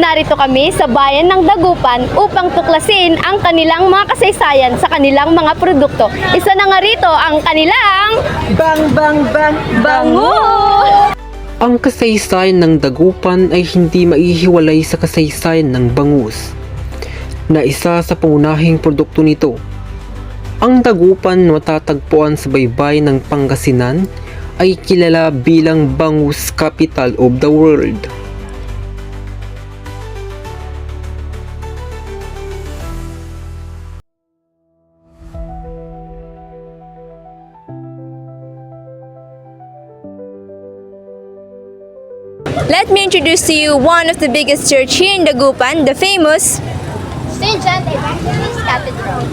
Narito kami sa bayan ng Dagupan upang tuklasin ang kanilang mga kasaysayan sa kanilang mga produkto. Isa na nga rito ang kanilang bango! Ang kasaysayan ng Dagupan ay hindi maihiwalay sa kasaysayan ng bangus, na isa sa pangunahing produkto nito. Ang Dagupan matatagpuan sa baybayin ng Pangasinan ay kilala bilang Bangus Capital of the World. Let me introduce to you one of the biggest church here in Dagupan, the famous St. John the Evangelist Cathedral.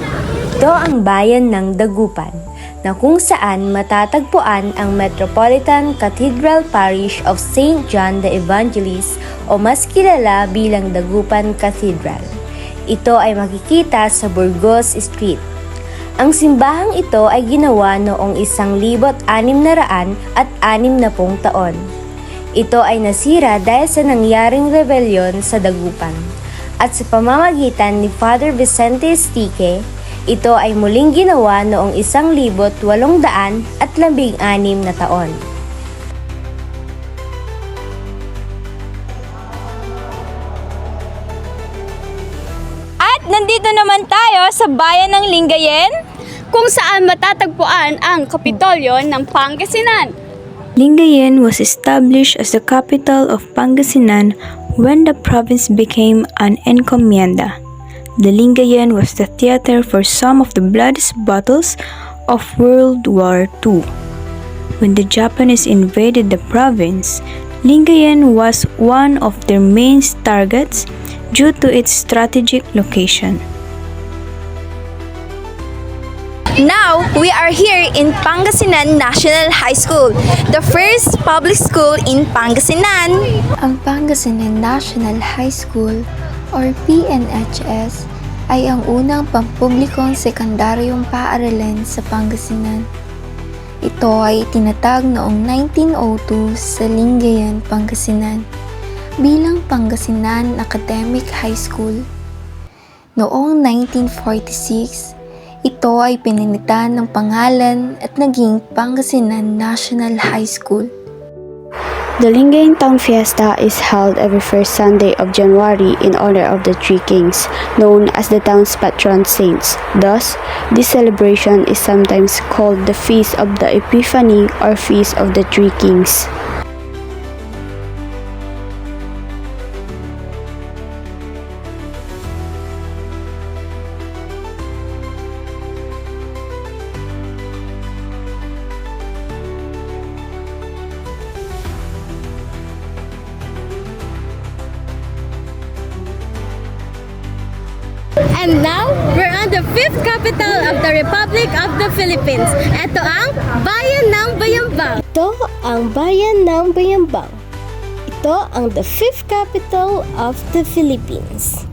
Ito ang bayan ng Dagupan, na kung saan matatagpuan ang Metropolitan Cathedral Parish of St. John the Evangelist o mas kilala bilang Dagupan Cathedral. Ito ay makikita sa Burgos Street. Ang simbahang ito ay ginawa noong 1660 taon. Ito ay nasira dahil sa nangyaring rebelyon sa Dagupan. At sa pamamagitan ni Father Vicente Estique, ito ay muling ginawa noong 1816 na taon. At nandito naman tayo sa bayan ng Lingayen, Kung saan matatagpuan ang Kapitolyo ng Pangasinan. Lingayen was established as the capital of Pangasinan when the province became an encomienda. The Lingayen was the theater for some of the bloodiest battles of World War II. When the Japanese invaded the province, Lingayen was one of their main targets due to its strategic location. now we are here in Pangasinan National High School, the first public school in Pangasinan. Ang Pangasinan National High School or PNHS ay ang unang pampublikong sekundaryong paaralan sa Pangasinan. Ito ay tinatag noong 1902 sa Lingayen, Pangasinan bilang Pangasinan Academic High School. Noong 1946, ito ay pinalitan ng pangalan at naging Pangasinan National High School. The Lingayen Town Fiesta is held every first Sunday of January in honor of the three kings, known as the town's patron saints. Thus, this celebration is sometimes called the Feast of the Epiphany or Feast of the Three Kings. And now, we're on the fifth capital of the Republic of the Philippines. Ito ang Bayan ng Bayambang. Ito ang Bayan ng Bayambang. Ito ang the fifth capital of the Philippines.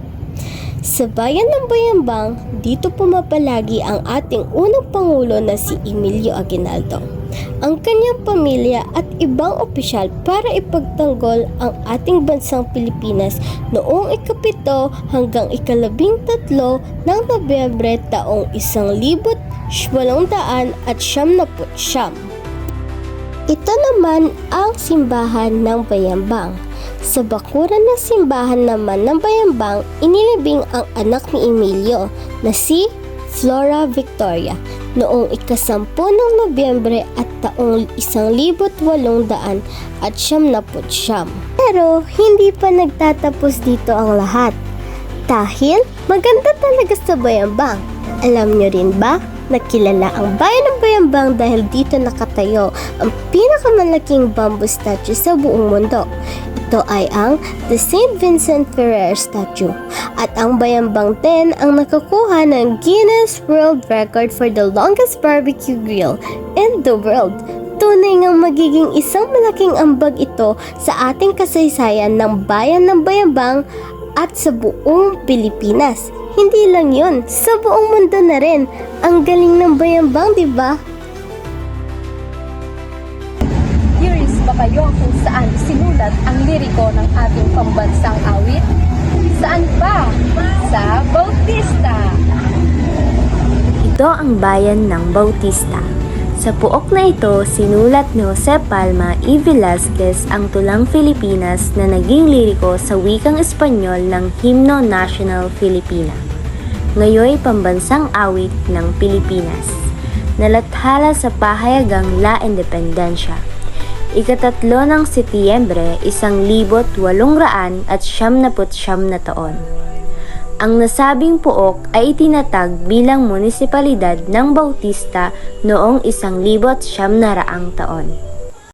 Sa Bayan ng Bayambang, dito pumapalagi ang ating unang Pangulo na si Emilio Aguinaldo, ang kanyang pamilya at ibang opisyal para ipagtanggol ang ating bansang Pilipinas noong ika-7 hanggang ika-13 ng Nobyembre taong 1899. Ito naman ang simbahan ng Bayambang. Sa bakuran ng simbahan naman ng Bayambang, inilibing ang anak ni Emilio na si Flora Victoria noong ika-10 ng Nobyembre at taong 1899. Pero hindi pa nagtatapos dito ang lahat. Dahil maganda talaga sa Bayambang. Alam nyo rin ba na kilala ang bayan ng Bayambang dahil dito nakatayo ang pinakamalaking bamboo statue sa buong mundo. Ito ay ang The St. Vincent Ferrer statue. At ang Bayambang din ang nakakuha ng Guinness World Record for the longest barbecue grill in the world. Tunay ngang magiging isang malaking ambag ito sa ating kasaysayan ng bayan ng Bayambang at sa buong Pilipinas. Hindi lang yon, sa buong mundo na rin. Ang galing ng Bayambang, di ba? Curious ba kayo kung saan sinulat ang liriko ng ating pambansang awit? Saan pa? Sa Bautista. Ito ang bayan ng Bautista. Sa puok na ito, sinulat ni Jose Palma y Velázquez ang tulang Filipinas na naging liriko sa wikang Espanyol ng Himno National Filipina. Ngayoy pambansang awit ng Pilipinas. Nalathala sa pahayagang La Independencia. Ika-3 ng Setyembre, 1879 na taon. Ang nasabing puok ay itinatag bilang munisipalidad ng Bautista noong 1900 taon.